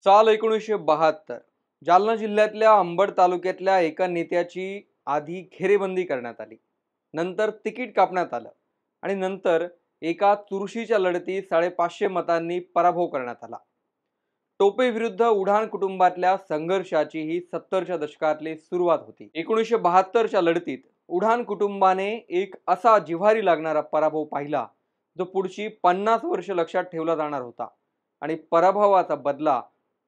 साल 1972 जालना जिल्ह्यातल्या अंबड तालुक्यातल्या एका नेत्याची आधी घेरेबंदी करण्यात आली. नंतर तिकीट कापण्यात आलं आणि नंतर एका चुरशीच्या लढतीत 550 मतांनी पराभव करण्यात आला. टोपे विरुद्ध उढाण कुटुंबातल्या संघर्षाची ही 70च्या दशकातली सुरुवात होती. 1972च्या लढतीत उढाण कुटुंबाने एक असा जिव्हारी लागणारा पराभव पाहिला जो पुढची 50 वर्ष लक्षात ठेवला जाणार होता आणि पराभवाचा बदला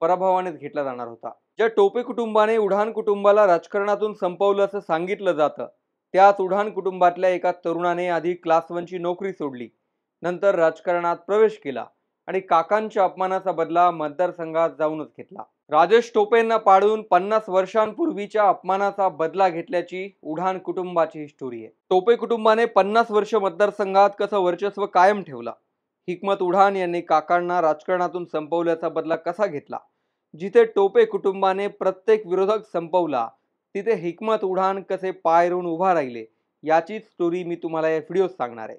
पराभवानेच घेतला जाणार होता. ज्या टोपे कुटुंबाने उढाण कुटुंबाला राजकारणातून संपवलं असं सांगितलं जातं, त्याच उढाण कुटुंबातल्या एका तरुणाने आधी क्लास 1 ची नोकरी सोडली, नंतर राजकारणात प्रवेश केला आणि काकांच्या अपमानाचा बदला मतदारसंघात जाऊनच घेतला. राजेश टोपेंना पाडून 50 वर्षांपूर्वीच्या अपमानाचा बदला घेतल्याची उढाण कुटुंबाची स्टोरी आहे. टोपे कुटुंबाने 50 वर्ष मतदारसंघात कसं वर्चस्व कायम ठेवलं, हिकमत उढाण यांनी काकांना राजकारणातून संपवल्याचा बदला कसा घेतला, जिथे टोपे कुटुंबाने प्रत्येक विरोधक संपवला तिथे हिकमत उढाण कसे पाय रोवून उभा राहिले, याचीच स्टोरी मी तुम्हाला या व्हिडिओत सांगणार आहे.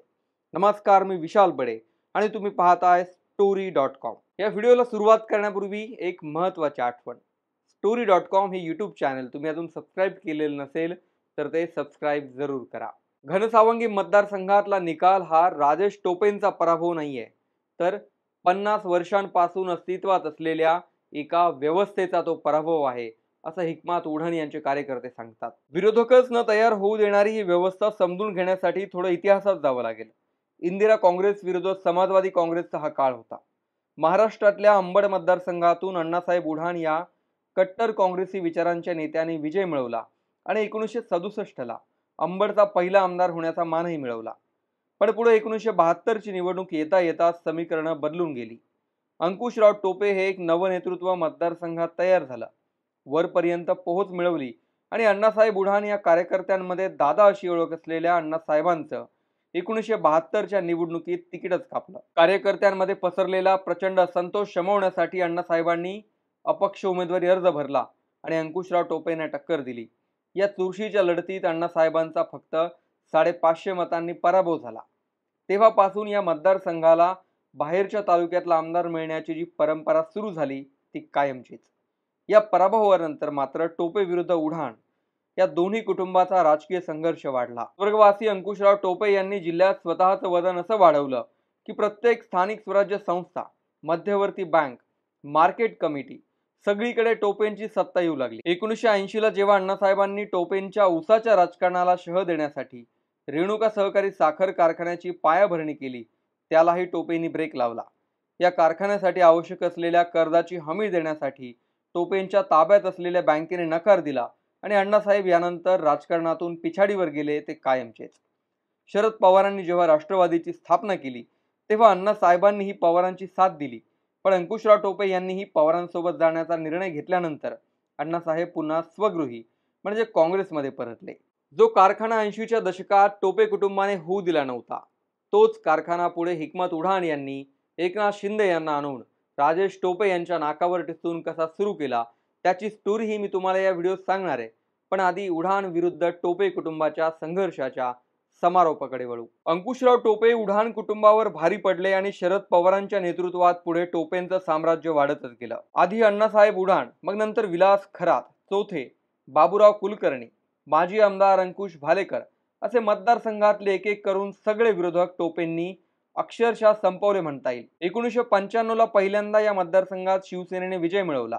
नमस्कार, मी विशाल बडे आणि तुम्ही पाहताय story.com. या व्हिडिओला सुरुवात करण्यापूर्वी एक महत्त्वाची आठवण. story.com हे यूट्यूब चॅनल तुम्ही अजून सबस्क्राईब केलेलं नसेल तर ते सबस्क्राईब जरूर करा. घनसावंगी मतदारसंघातला निकाल हा राजेश टोपेंचा पराभव नाहीये, तर 50 वर्षांपासून अस्तित्वात असलेल्या एका व्यवस्थेचा तो पराभव आहे, असं हिकमत उढाण यांचे कार्यकर्ते सांगतात. विरोधकच न तयार होऊ देणारी ही व्यवस्था समजून घेण्यासाठी थोडं इतिहासात जावं लागेल. इंदिरा काँग्रेस विरुद्ध समाजवादी काँग्रेसचा हा काळ होता. महाराष्ट्रातल्या अंबड मतदारसंघातून अण्णासाहेब उढाण या कट्टर काँग्रेसी विचारांच्या नेत्यांनी विजय मिळवला आणि 1967ला अंबडचा पहिला आमदार होण्याचा मानही मिळवला. पण पुढे 1972ची निवडणूक येता येता समीकरणं बदलून गेली. अंकुशराव टोपे हे एक नवनेतृत्व मतदारसंघात तयार झालं, वरपर्यंत पोहोच मिळवली आणि अण्णासाहेब उढाण या कार्यकर्त्यांमध्ये दादा अशी ओळख असलेल्या अण्णासाहेबांचं 1972च्या निवडणुकीत तिकीटच कापलं. कार्यकर्त्यांमध्ये पसरलेला प्रचंड असंतोष शमवण्यासाठी अण्णासाहेबांनी अपक्ष उमेदवारी अर्ज भरला आणि अंकुशराव टोपेंना टक्कर दिली. या चुरशीच्या लढतीत अण्णासाहेबांचा फक्त 550 मतांनी पराभव झाला. तेव्हापासून या मतदारसंघाला बाहेरच्या तालुक्यातला आमदार मिळण्याची जी परंपरा सुरू झाली ती कायमचीच. या पराभवानंतर मात्र टोपे विरुद्ध उढाण या दोन्ही कुटुंबाचा राजकीय संघर्ष वाढला. स्वर्गवासी अंकुशराव टोपे यांनी जिल्ह्यात स्वतःचं वजन असं वाढवलं की प्रत्येक स्थानिक स्वराज्य संस्था, मध्यवर्ती बँक, मार्केट कमिटी सगळीकडे टोपेंची सत्ता येऊ लागली. 1980ला जेव्हा अण्णासाहेबांनी टोपेंच्या उसाच्या राजकारणाला शह देण्यासाठी रेणुका सहकारी साखर कारखान्याची पायाभरणी केली, त्यालाही टोपेंनी ब्रेक लावला. या कारखान्यासाठी आवश्यक असलेल्या कर्जाची हमी देण्यासाठी टोपेंच्या ताब्यात असलेल्या बँकेने नकार दिला आणि अण्णासाहेब यानंतर राजकारणातून पिछाडीवर गेले ते कायमचेच. शरद पवारांनी जेव्हा राष्ट्रवादीची स्थापना केली तेव्हा अण्णासाहेबांनीही पवारांची साथ दिली, पण अंकुशराव टोपे यांनीही पवारांसोबत जाण्याचा निर्णय घेतल्यानंतर अण्णासाहेब पुन्हा स्वगृही म्हणजे काँग्रेसमध्ये परतले. जो कारखाना 80च्या दशकात टोपे कुटुंबाने होऊ दिला नव्हता, तोच कारखाना पुढे हिकमत उढाण यांनी एकनाथ शिंदे यांना आणून राजेश टोपे यांच्या नाकावर टिचून कसा सुरू केला, त्याची स्टोरी ही मी तुम्हाला या व्हिडिओत सांगणार आहे. पण आधी उढाण विरुद्ध टोपे कुटुंबाच्या संघर्षाच्या समारोपाकडे वळू. अंकुशराव टोपे उढाण कुटुंबावर भारी पडले आणि शरद पवारांच्या नेतृत्वात पुढे टोपेंचं साम्राज्य वाढतच गेलं. आधी अण्णासाहेब उढाण, मग नंतर विलास खरात, चौथे बाबूराव कुलकर्णी, माजी आमदार अंकुश भालेकर असे मतदारसंघातले एक एक करून सगळे विरोधक टोपेंनी अक्षरशः संपवले म्हणता येईल. 1995ला पहिल्यांदा या मतदारसंघात शिवसेनेने विजय मिळवला,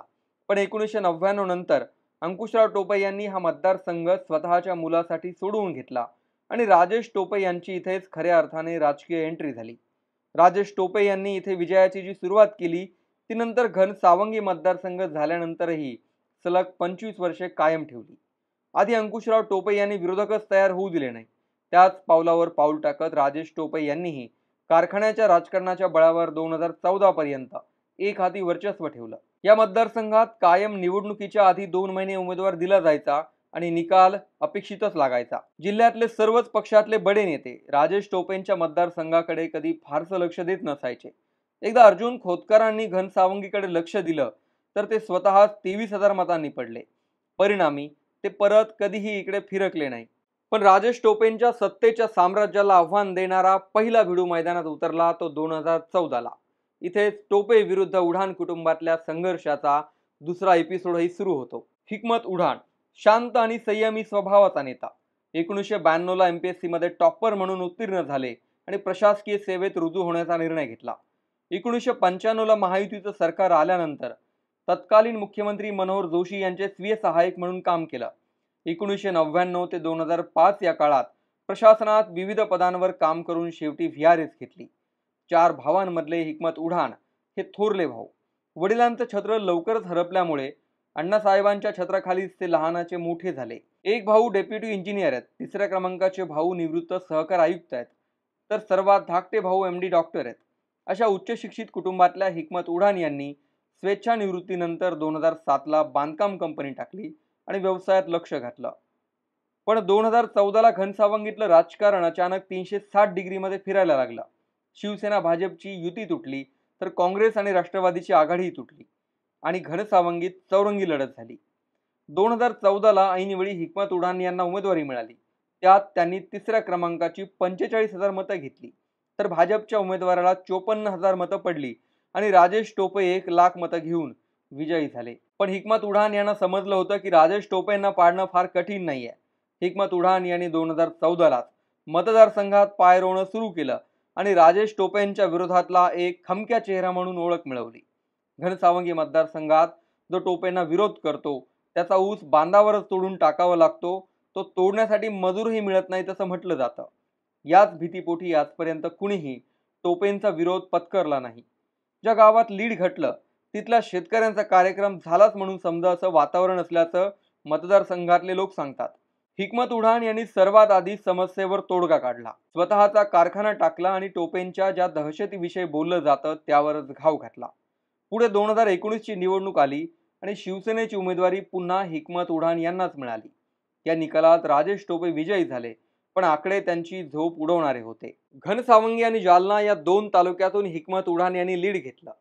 पण 1999 नंतर अंकुशराव टोपे यांनी हा मतदारसंघ स्वतःच्या मुलासाठी सोडवून घेतला आणि राजेश टोपे यांची इथेच खऱ्या अर्थाने राजकीय एंट्री झाली. राजेश टोपे यांनी इथे विजयाची जी सुरुवात केली ती नंतर घनसावंगी मतदारसंघ झाल्यानंतरही सलग 25 वर्षे कायम ठेवली. आधी अंकुशराव टोपे यांनी विरोधकच तयार होऊ दिले नाही. त्याच पावलावर पाऊल टाकत राजेश टोपे यांनीही कारखान्याच्या राजकारणाच्या बळावर 2014 पर्यंत एक हाती वर्चस्व ठेवलं. या मतदारसंघात कायम निवडणुकीच्या आधी 2 महिने उमेदवार दिला जायचा आणि निकाल अपेक्षितच लागायचा. जिल्ह्यातले सर्वच पक्षातले बडे नेते राजेश टोपेंच्या मतदारसंघाकडे कधी फारसं लक्ष देत नसायचे. एकदा अर्जुन खोतकरांनी घनसावंगीकडे लक्ष दिलं तर ते स्वतः 23,000 मतांनी पडले. परिणामी ते परत कधीही इकडे फिरकले नाही. पण राजेश टोपेंच्या सत्तेच्या साम्राज्याला आव्हान देणारा पहिला भिडू मैदानात उतरला तो 2014ला. इथेच टोपे विरुद्ध उढाण कुटुंबातल्या संघर्षाचा दुसरा एपिसोडही सुरू होतो। हिकमत उढाण शांत आणि संयमी स्वभावाचा नेता, 1992 ला MPSC मध्ये टॉपर म्हणून उत्तीर्ण झाले आणि प्रशासकीय सेवेत रुजू होण्याचा निर्णय घेतला। 1995 ला महायुतीचं सरकार आल्यानंतर तत्कालीन मुख्यमंत्री मनोहर जोशी यांचे स्वीय सहाय्यक म्हणून काम केलं। 1999 ते 2005 या काळात प्रशासनात विविध पदांवर काम करून शेवटी VRS घेतली। 4 भावांमधले हिकमत उढाण हे थोरले भाऊ। वडिलांचं छत्र लवकरच हरपल्यामुळे अण्णासाहेबांच्या छत्राखालीच ते लहानाचे मोठे झाले। एक भाऊ डेप्युटी इंजिनियर आहेत, तिसऱ्या क्रमांकाचे भाऊ निवृत्त सहकार आयुक्त आहेत, तर सर्वात धाकटे भाऊ MD डॉक्टर आहेत। अशा उच्च शिक्षित कुटुंबातल्या हिकमत उढाण यांनी स्वेच्छानिवृत्तीनंतर 2007 ला बांधकाम कंपनी टाकली आणि व्यवसायात लक्ष घातलं। पण 2014 ला घनसावंगीतलं राजकारण अचानक 360 डिग्रीमध्ये फिरायला लागलं। शिवसेना भाजपची युती तुटली, तर काँग्रेस आणि राष्ट्रवादीची आघाडीही तुटली आणि घनसावंगीत चौरंगी लढत झाली। 2014 ला ऐनवेळी हिकमत उढाण यांना उमेदवारी मिळाली, त्यात त्यांनी तिसऱ्या क्रमांकाची 45,000 मतं घेतली, तर भाजपच्या उमेदवाराला 54,000 मतं पडली आणि राजेश टोपे 1,00,000 मतं घेऊन विजयी झाले। पण हिकमत उढाण यांना समजलं होतं की राजेश टोपेंना पाडणं फार कठीण नाहीये। हिकमत उढाण यांनी 2014 ला मतदारसंघात पाय रोवणं सुरू केलं आणि राजेश टोपेंच्या विरोधातला एक खमक्या चेहरा म्हणून ओळख मिळवली। घनसावंगी मतदारसंघात जो टोपेंना विरोध करतो त्याचा ऊस बांधावरच तोडून टाकावा लागतो, तो तोडण्यासाठी मजूरही मिळत नाही असं म्हटलं जातं। याच भीतीपोटी आजपर्यंत कुणीही टोपेंचा विरोध पत्करला नाही। ज्या गावात लीड घटलं तिथल्या शेतकऱ्यांचा कार्यक्रम झालाच म्हणून समजा असं वातावरण असल्याचं मतदारसंघातले लोक सांगतात। हिकमत उढाण यांनी सर्वात आधी समस्येवर तोडगा काढला, स्वतःचा कारखाना टाकला आणि टोपेंच्या ज्या दहशतीविषयी बोललं जातं त्यावरच घाव घातला। पुढे 2019 ची निवडणूक आली आणि शिवसेनेची उमेदवारी पुन्हा हिकमत उढाण यांनाच मिळाली। या निकालात राजेश टोपे विजयी झाले, पण आकडे त्यांची झोप उडवणारे होते। घनसावंगी आणि जालना या 2 तालुक्यातून हिकमत उढाण यांनी लीड घेतलं।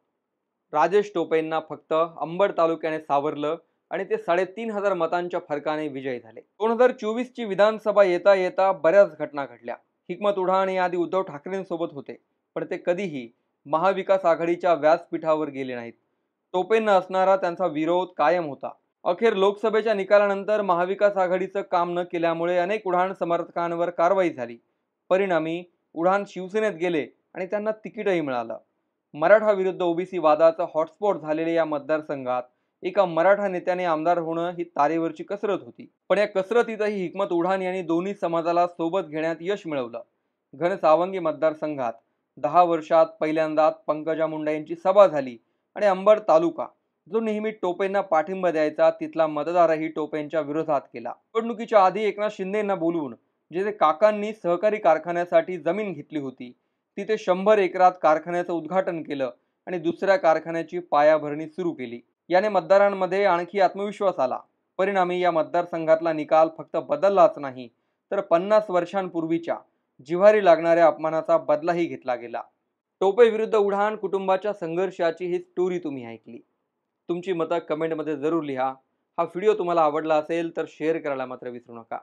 राजेश टोपेंना फक्त अंबड तालुक्याने सावरलं आणि ते 3,500 मतांच्या फरकाने विजयी झाले। 2024 ची विधानसभा येता येता बऱ्याच घटना घडल्या। हिकमत उढाण याआधी उद्धव ठाकरेंसोबत होते, पण ते कधीही महाविकास आघाडीच्या व्यासपीठावर गेले नाहीत। टोपेंना असणारा त्यांचा विरोध कायम होता। अखेर लोकसभेच्या निकालानंतर महाविकास आघाडीचं काम न केल्यामुळे अनेक उढाण समर्थकांवर कारवाई झाली। परिणामी उढाण शिवसेनेत गेले आणि त्यांना तिकीटही मिळालं। मराठा विरुद्ध OBC वादाचा हॉटस्पॉट झालेल्या या मतदारसंघात एका मराठा नेत्याने आमदार होणं ही तारेवरची कसरत होती, पण या कसरतीतही हिकमत उढाण यांनी दोन्ही समाजाला सोबत घेण्यात यश मिळवलं। घनसावंगी मतदारसंघात 10 वर्षात पहिल्यांदाच पंकजा मुंडे यांची सभा झाली आणि अंबड तालुका जो नेहमी टोपेंना पाठिंबा द्यायचा तिथला मतदारही टोपेंच्या विरोधात केला। निवडणुकीच्या आधी एकनाथ शिंदेंना बोलवून जिथे काकांनी सहकारी कारखान्यासाठी जमीन घेतली होती तिथे 100 एकरात कारखान्याचं उद्घाटन केलं आणि दुसऱ्या कारखान्याची पायाभरणी सुरू केली। याने मतदारांमध्ये आणखी आत्मविश्वास आला। परिणामी या मतदारसंघातला निकाल फक्त बदललाच नाही, तर 50 वर्षांपूर्वीच्या जिव्हारी लागणाऱ्या अपमानाचा बदलाही घेतला गेला। टोपे विरुद्ध उढाण कुटुंबाच्या संघर्षाची ही स्टोरी तुम्ही ऐकली। तुमची मतं कमेंटमध्ये जरूर लिहा। हा व्हिडिओ तुम्हाला आवडला असेल तर शेअर करायला मात्र विसरू नका।